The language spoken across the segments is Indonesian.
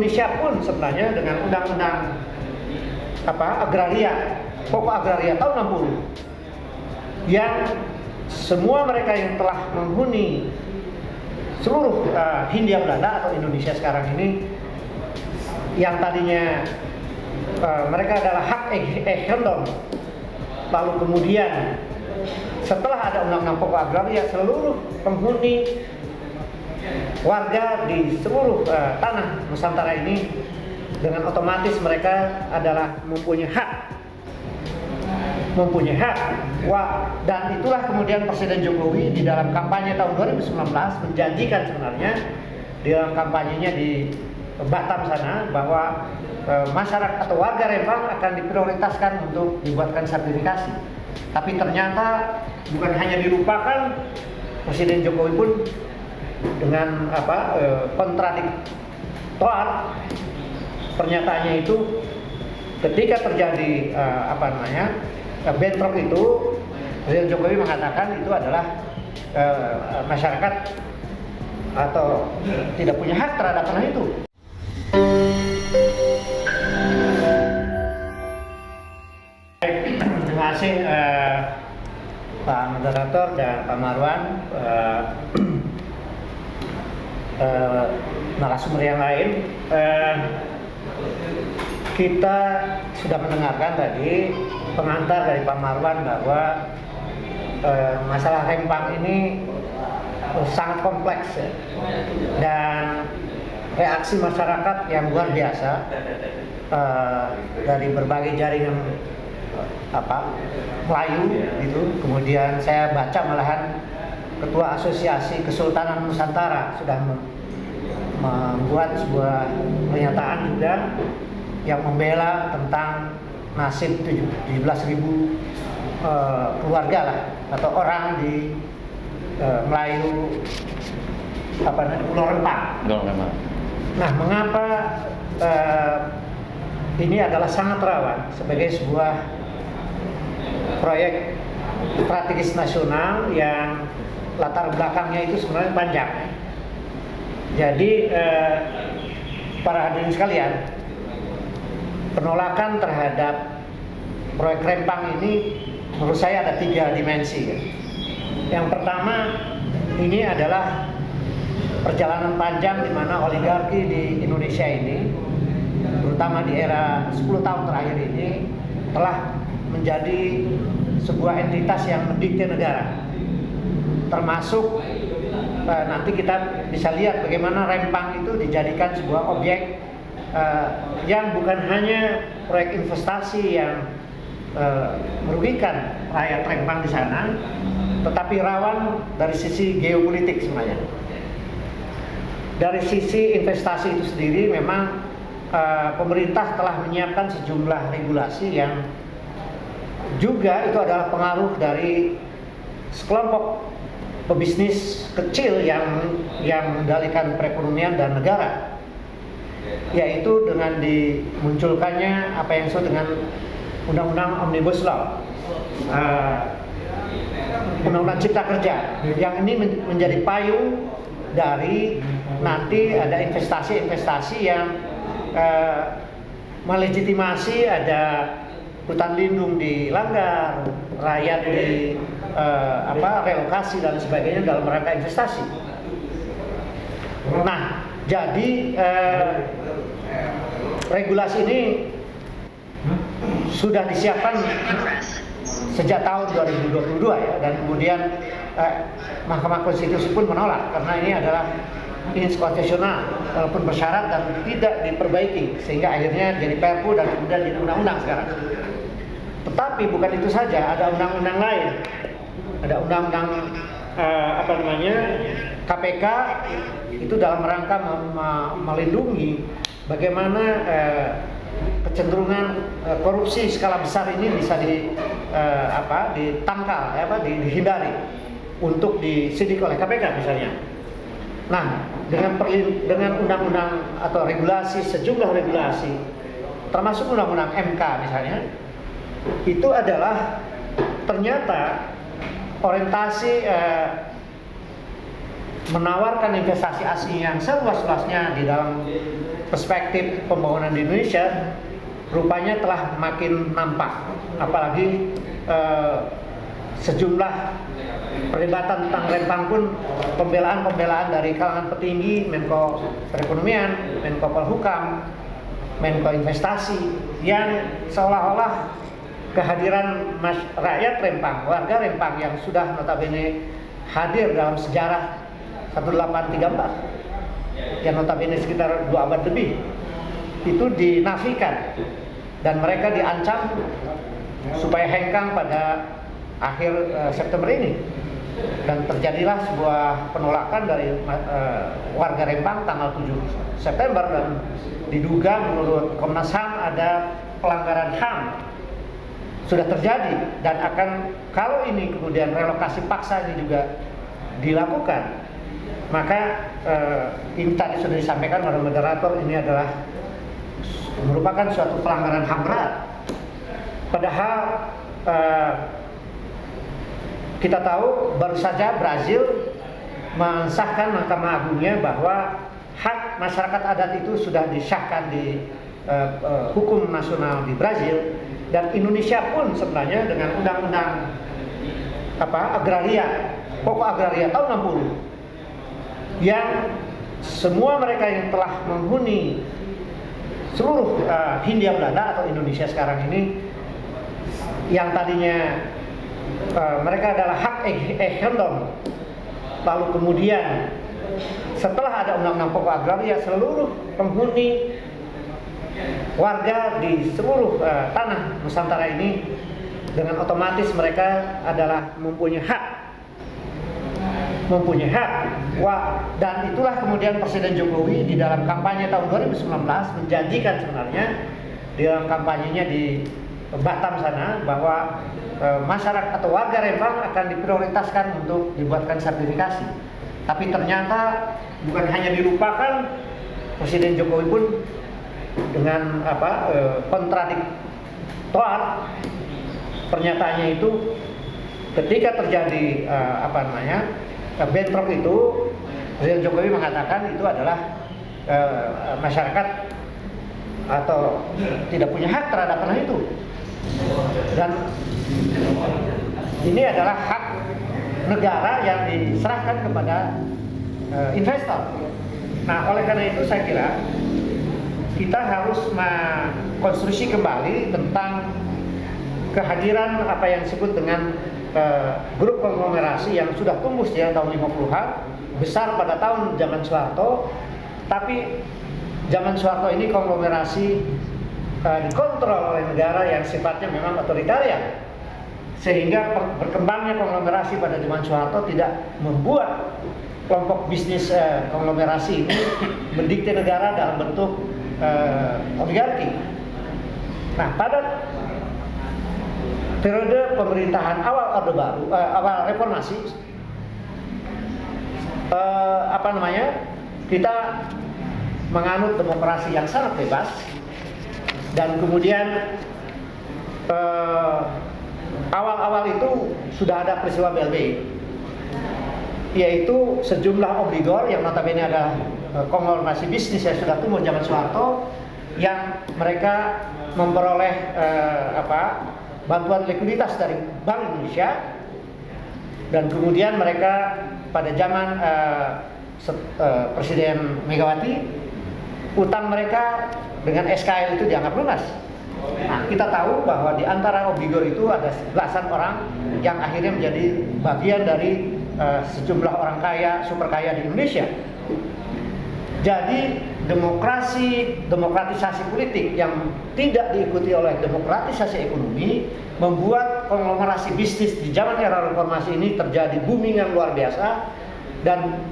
Indonesia pun sebenarnya dengan undang-undang agraria, pokok agraria tahun 60 yang semua mereka yang telah menghuni seluruh Hindia Belanda atau Indonesia sekarang ini, yang tadinya mereka adalah hak eigendom, lalu kemudian setelah ada undang-undang pokok agraria, seluruh penghuni warga di seluruh tanah Nusantara ini dengan otomatis mereka adalah mempunyai hak. Dan itulah kemudian Presiden Jokowi di dalam kampanye tahun 2019 menjanjikan sebenarnya di dalam kampanyenya di Batam sana bahwa masyarakat atau warga Rempang akan diprioritaskan untuk dibuatkan sertifikasi. Tapi ternyata bukan hanya dilupakan, Presiden Jokowi pun dengan kontradiktor pernyataannya itu ketika terjadi bentrok itu, Presiden Jokowi mengatakan itu adalah masyarakat atau tidak punya hak terhadap tanah itu. Terima kasih Pak Moderator dan Pak Marwan, narasumber yang lain. Kita sudah mendengarkan tadi pengantar dari Pak Marwan bahwa masalah Rempang ini sangat kompleks ya. Dan reaksi masyarakat yang luar biasa dari berbagai jaringan Melayu gitu. Kemudian saya baca malahan Ketua Asosiasi Kesultanan Nusantara sudah membuat sebuah pernyataan juga yang membela tentang nasib 17.000 keluarga lah atau orang di Melayu Pulau Rempang. Nah, mengapa ini adalah sangat rawan sebagai sebuah proyek strategis nasional yang latar belakangnya itu sebenarnya panjang. Jadi para hadirin sekalian, penolakan terhadap proyek Rempang ini menurut saya ada 3 dimensi ya. Yang pertama, ini adalah perjalanan panjang di mana oligarki di Indonesia ini, terutama di era 10 tahun terakhir ini, telah menjadi sebuah entitas yang mendikte negara. Termasuk nanti kita bisa lihat bagaimana Rempang itu dijadikan sebuah objek yang bukan hanya proyek investasi yang merugikan rakyat Rempang di sana, tetapi rawan dari sisi geopolitik sebenarnya. Dari sisi investasi itu sendiri memang pemerintah telah menyiapkan sejumlah regulasi yang juga itu adalah pengaruh dari sekelompok pebisnis kecil yang mengendalikan perekonomian dan negara, yaitu dengan dimunculkannya apa yang disebut dengan Undang-Undang Omnibus Law, Undang-Undang Cipta Kerja, yang ini menjadi payung dari nanti ada investasi-investasi yang melegitimasi ada hutan lindung dilanggar, rakyat di relokasi dan sebagainya dalam rangka investasi. Nah, jadi regulasi ini sudah disiapkan sejak tahun 2022 ya, dan kemudian Mahkamah Konstitusi pun menolak karena ini adalah inkonstitusional walaupun bersyarat dan tidak diperbaiki, sehingga akhirnya jadi Perpu dan kemudian jadi undang-undang sekarang. Tetapi bukan itu saja, ada undang-undang lain, ada undang-undang KPK itu dalam rangka melindungi bagaimana kecenderungan korupsi skala besar ini bisa ditangkal, dihindari untuk disidik oleh KPK misalnya. Nah, dengan undang-undang atau regulasi, sejumlah regulasi, termasuk undang-undang MK misalnya, itu adalah ternyata orientasi menawarkan investasi asing yang seluas-luasnya di dalam perspektif pembangunan di Indonesia rupanya telah makin nampak, apalagi sejumlah perdebatan tentang Rempang pun pembelaan dari kalangan petinggi, Menko Perekonomian, Menko Polhukam, Menko Investasi, yang seolah-olah kehadiran rakyat Rempang, warga Rempang yang sudah notabene hadir dalam sejarah 1834 yang notabene sekitar 2 abad lebih, itu dinafikan dan mereka diancam supaya hengkang pada akhir September ini, dan terjadilah sebuah penolakan dari warga Rempang tanggal 7 September, dan diduga menurut Komnas HAM ada pelanggaran HAM sudah terjadi, dan akan, kalau ini kemudian relokasi paksa ini juga dilakukan, maka ini tadi sudah disampaikan oleh moderator, ini adalah merupakan suatu pelanggaran HAM berat. Padahal kita tahu baru saja Brazil mensahkan Mahkamah Agungnya bahwa hak masyarakat adat itu sudah disahkan di hukum nasional di Brazil, dan Indonesia pun sebenarnya dengan undang-undang agraria, pokok agraria tahun 60, yang semua mereka yang telah menghuni seluruh Hindia Belanda atau Indonesia sekarang ini, yang tadinya mereka adalah hak eigendom, lalu kemudian setelah ada undang-undang pokok agraria, seluruh penghuni warga di seluruh tanah Nusantara ini dengan otomatis mereka adalah mempunyai hak. Dan itulah kemudian Presiden Jokowi di dalam kampanye tahun 2019 menjanjikan sebenarnya di dalam kampanyenya di Batam sana bahwa masyarakat atau warga Rempang akan diprioritaskan untuk dibuatkan sertifikasi. Tapi ternyata bukan hanya dilupakan, Presiden Jokowi pun dengan kontradiktor pernyataannya itu ketika terjadi bentrok itu, Presiden Jokowi mengatakan itu adalah masyarakat atau tidak punya hak terhadap tanah itu, dan ini adalah hak negara yang diserahkan kepada investor. Nah, oleh karena itu saya kira kita harus mengkonstruksi kembali tentang kehadiran apa yang disebut dengan grup konglomerasi yang sudah tumbuh sejak tahun 50-an, besar pada tahun zaman Soeharto, tapi zaman Soeharto ini konglomerasi dikontrol oleh negara yang sifatnya memang otoritarian, sehingga berkembangnya konglomerasi pada zaman Soeharto tidak membuat kelompok bisnis konglomerasi ini mendikte negara dalam bentuk oligarki. Nah, pada periode pemerintahan awal Orde Baru, awal reformasi, kita menganut demokrasi yang sangat bebas, dan kemudian awal-awal itu sudah ada peristiwa BLBI, yaitu sejumlah obligor yang notabene adalah konglomerasi bisnis yang sudah tumbuh zaman Soeharto, yang mereka memperoleh bantuan likuiditas dari Bank Indonesia, dan kemudian mereka pada zaman Presiden Megawati, utang mereka dengan SKL itu dianggap lunas. Nah, kita tahu bahwa di antara obligor itu ada belasan orang yang akhirnya menjadi bagian dari sejumlah orang kaya, super kaya di Indonesia. Jadi demokratisasi politik yang tidak diikuti oleh demokratisasi ekonomi membuat konglomerasi bisnis di zaman era reformasi ini terjadi booming yang luar biasa, dan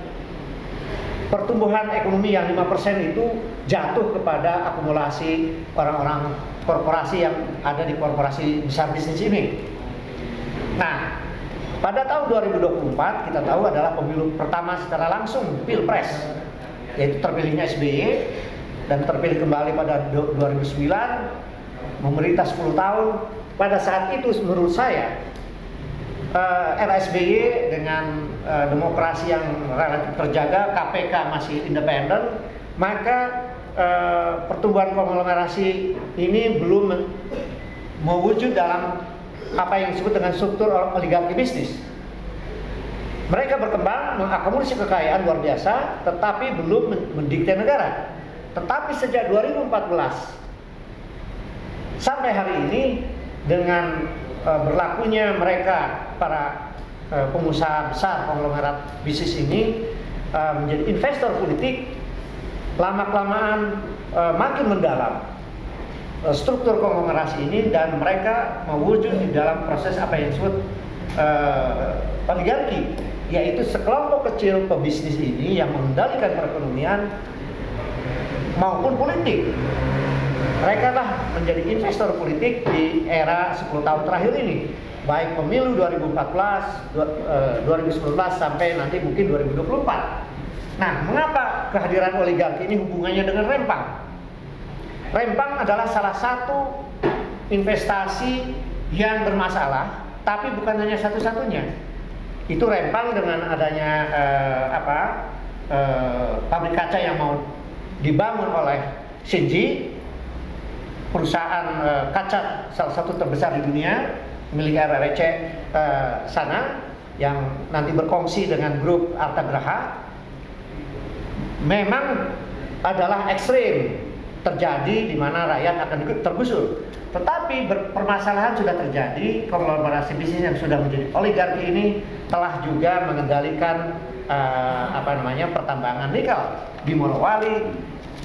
pertumbuhan ekonomi yang 5% itu jatuh kepada akumulasi orang-orang korporasi yang ada di korporasi besar bisnis ini. Nah, pada tahun 2024 kita tahu adalah pemilu pertama secara langsung, Pilpres, yaitu terpilihnya SBY dan terpilih kembali pada 2009, memerintah 10 tahun. Pada saat itu menurut saya era SBY dengan demokrasi yang relatif terjaga, KPK masih independen, maka pertumbuhan konglomerasi ini belum mewujud dalam apa yang disebut dengan struktur oligarki bisnis. Mereka berkembang, mengakumulasi kekayaan luar biasa, tetapi belum mendikte negara. Tetapi sejak 2014 sampai hari ini, dengan berlakunya mereka para pengusaha besar konglomerat bisnis ini menjadi investor politik, lama-kelamaan makin mendalam struktur konglomerasi ini, dan mereka mewujud di dalam proses apa yang disebut oligarki, yaitu sekelompok kecil pebisnis ini yang mengendalikan perekonomian maupun politik. Mereka lah menjadi investor politik di era 10 tahun terakhir ini, baik pemilu 2014, 2019 sampai nanti mungkin 2024. Nah, mengapa kehadiran oligarki ini hubungannya dengan Rempang? Rempang adalah salah satu investasi yang bermasalah, tapi bukan hanya satu-satunya. Itu Rempang dengan adanya pabrik kaca yang mau dibangun oleh Shinji, perusahaan kaca salah satu terbesar di dunia, milik RRC sana, yang nanti berkongsi dengan grup Artagraha, memang adalah ekstrim, terjadi di mana rakyat akan tergusur. Tetapi permasalahan sudah terjadi, konglomerasi bisnis yang sudah menjadi oligarki ini telah juga mengendalikan pertambangan nikel di Morowali,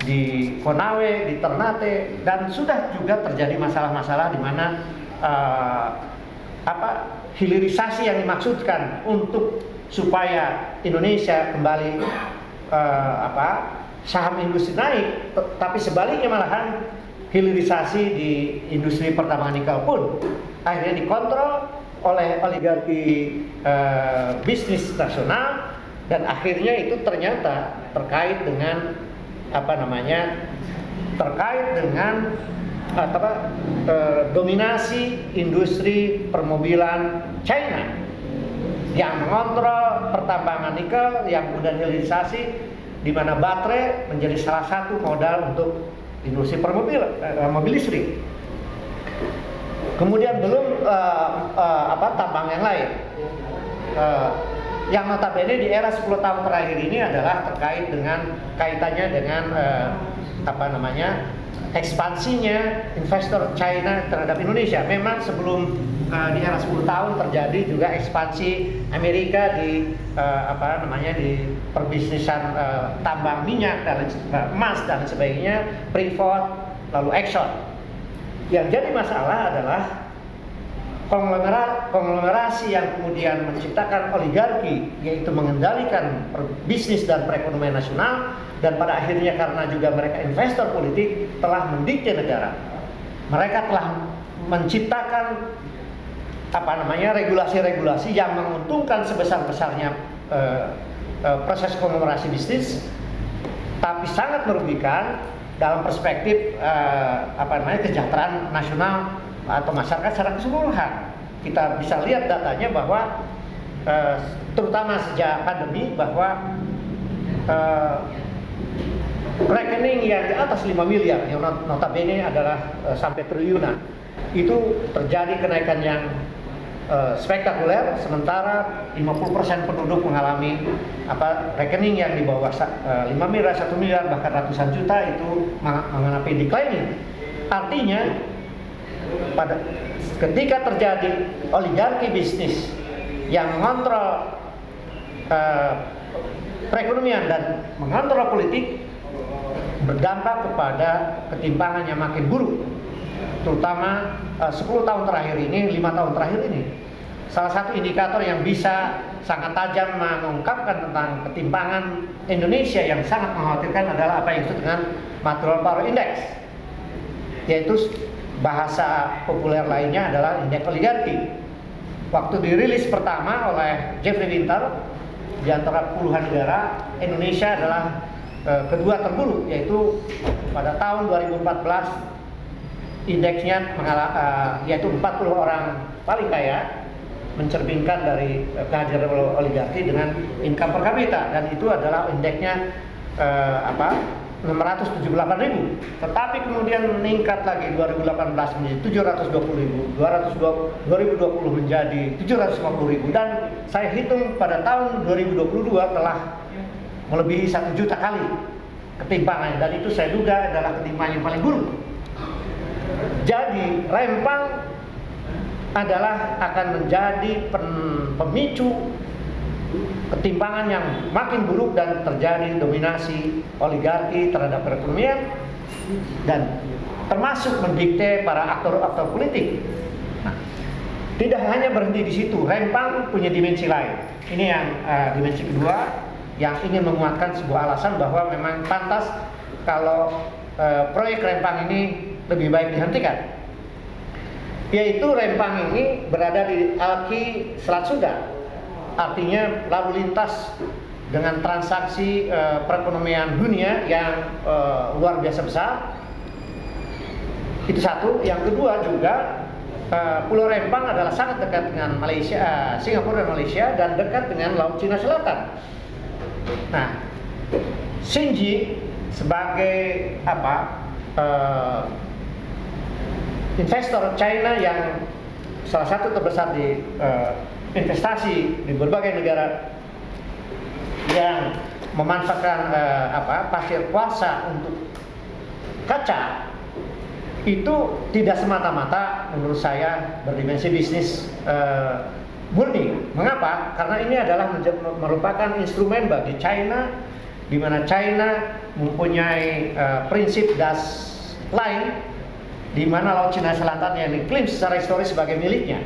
di Konawe, di Ternate, dan sudah juga terjadi masalah-masalah di mana hilirisasi yang dimaksudkan untuk supaya Indonesia kembali saham industri naik, tapi sebaliknya malahan hilirisasi di industri pertambangan nikel pun akhirnya dikontrol oleh oligarki bisnis nasional, dan akhirnya itu ternyata terkait dengan dominasi industri permobilan China yang mengontrol pertambangan nikel, yang kemudian hilirisasi, di mana baterai menjadi salah satu modal untuk industri mobil listrik. Kemudian belum tambang yang lain. Yang notabene di era 10 tahun terakhir ini adalah terkait dengan kaitannya dengan ekspansinya investor China terhadap Indonesia. Memang sebelum di era 10 tahun terjadi juga ekspansi Amerika di di perbisnisan tambang minyak dan emas dan sebagainya, Freeport, lalu Exxon. Yang jadi masalah adalah konglomerasi yang kemudian menciptakan oligarki, yaitu mengendalikan bisnis dan perekonomian nasional, dan pada akhirnya karena juga mereka investor politik telah mendikte negara. Mereka telah menciptakan regulasi-regulasi yang menguntungkan sebesar-besarnya proses konglomerasi bisnis, tapi sangat merugikan dalam perspektif kesejahteraan nasional atau masyarakat secara keseluruhan. Kita bisa lihat datanya bahwa terutama sejak pandemi, bahwa rekening yang di atas 5 miliar yang notabene adalah sampai triliunan, itu terjadi kenaikan yang spektakuler, sementara 50% penduduk mengalami rekening yang di bawah 5 miliar, 1 miliar, bahkan ratusan juta itu mengalami declining. Artinya ketika terjadi oligarki bisnis yang mengontrol perekonomian dan mengontrol politik, berdampak kepada ketimpangan yang makin buruk, terutama 10 tahun terakhir ini, 5 tahun terakhir ini. Salah satu indikator yang bisa sangat tajam mengungkapkan tentang ketimpangan Indonesia yang sangat mengkhawatirkan adalah apa yang disebut dengan Material Power Index, yaitu bahasa populer lainnya adalah indeks oligarki. Waktu dirilis pertama oleh Jeffrey Winter, di antara puluhan negara, Indonesia adalah kedua terburuk, yaitu pada tahun 2014 indeksnya yaitu 40 orang paling kaya, mencerminkan dari kehadiran oligarki dengan income per kapita, dan itu adalah indeksnya 678.000, tetapi kemudian meningkat lagi 2018 menjadi 720.000, 2020 menjadi 750.000, dan saya hitung pada tahun 2022 telah melebihi 1 juta kali ketimpangan, dan itu saya duga adalah ketimpangan yang paling buruk. Jadi Rempang adalah akan menjadi pemicu ketimpangan yang makin buruk dan terjadi dominasi oligarki terhadap perekonomian dan termasuk mendikte para aktor-aktor politik. Nah, tidak hanya berhenti di situ, Rempang punya dimensi lain. Ini yang dimensi kedua yang ingin menguatkan sebuah alasan bahwa memang pantas kalau proyek Rempang ini lebih baik dihentikan. Yaitu Rempang ini berada di Alki Selat Sunda. Artinya lalu lintas dengan transaksi perekonomian dunia yang luar biasa besar. Itu satu. Yang kedua juga Pulau Rempang adalah sangat dekat dengan Malaysia, Singapura dan Malaysia, dan dekat dengan Laut Cina Selatan. Nah, Xinji sebagai investor China yang salah satu terbesar di investasi di berbagai negara yang memanfaatkan pasir kuarsa untuk kaca, itu tidak semata-mata menurut saya berdimensi bisnis murni. Mengapa? Karena ini adalah merupakan instrumen bagi China, di mana China mempunyai prinsip das line, di mana Laut Cina Selatan yang diklaim secara historis sebagai miliknya.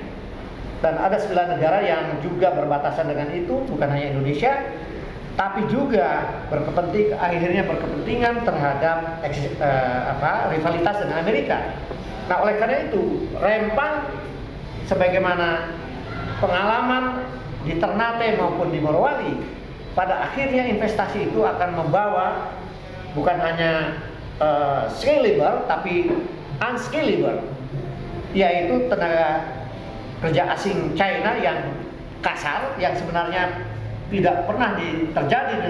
Dan ada 9 negara yang juga berbatasan dengan itu, bukan hanya Indonesia, tapi juga akhirnya berkepentingan terhadap rivalitas dengan Amerika. Nah, oleh karena itu, Rempang sebagaimana pengalaman di Ternate maupun di Morowali, pada akhirnya investasi itu akan membawa bukan hanya scalable tapi unscalable, yaitu tenaga kerja asing China yang kasar, yang sebenarnya tidak pernah terjadi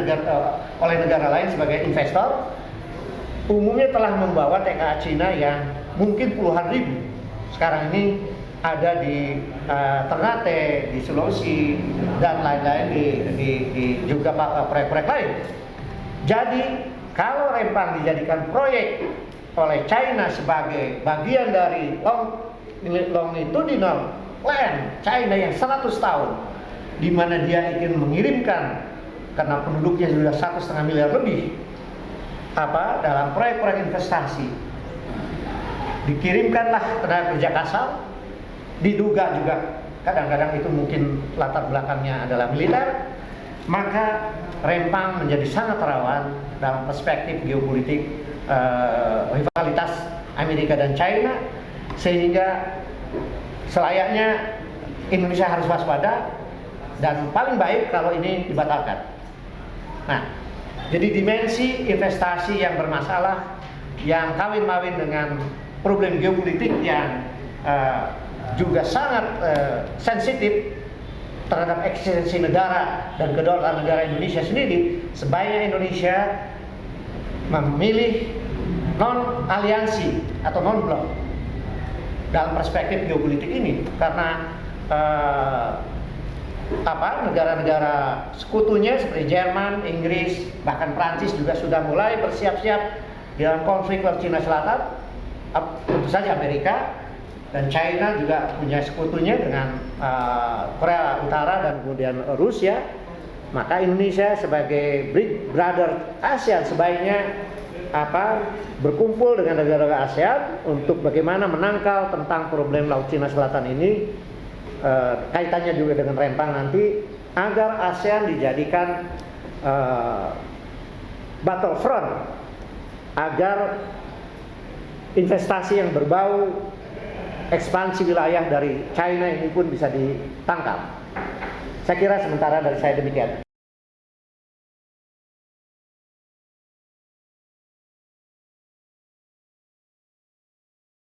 oleh negara lain sebagai investor, umumnya telah membawa TKA Cina yang mungkin puluhan ribu sekarang ini ada di Ternate, di Sulawesi, dan lain-lain di juga proyek-proyek lain. Jadi kalau Rempang dijadikan proyek oleh China sebagai bagian dari longitudinal plan China yang 100 tahun, di mana dia ingin mengirimkan, karena penduduknya sudah 1,5 miliar lebih, dalam proyek-proyek investasi, dikirimkanlah tenaga kerja kasar, diduga juga kadang-kadang itu mungkin latar belakangnya adalah militer, maka Rempang menjadi sangat rawan dalam perspektif geopolitik rivalitas Amerika dan China, sehingga selayaknya Indonesia harus waspada dan paling baik kalau ini dibatalkan. Nah, jadi dimensi investasi yang bermasalah, yang kawin-mawin dengan problem geopolitik yang juga sangat sensitif terhadap eksistensi negara dan kedaulatan negara Indonesia sendiri, sebaiknya Indonesia memilih non-aliansi atau non-blok dalam perspektif geopolitik ini, karena negara-negara sekutunya seperti Jerman, Inggris, bahkan Prancis juga sudah mulai bersiap-siap dalam konflik Laut Cina Selatan. Tentu saja Amerika dan China juga punya sekutunya dengan Korea Utara dan kemudian Rusia. Maka Indonesia sebagai big brother ASEAN sebaiknya berkumpul dengan negara-negara ASEAN untuk bagaimana menangkal tentang problem Laut Cina Selatan ini, kaitannya juga dengan Rempang nanti, agar ASEAN dijadikan battlefront, agar investasi yang berbau ekspansi wilayah dari China ini pun bisa ditangkap. Saya kira sementara dari saya demikian.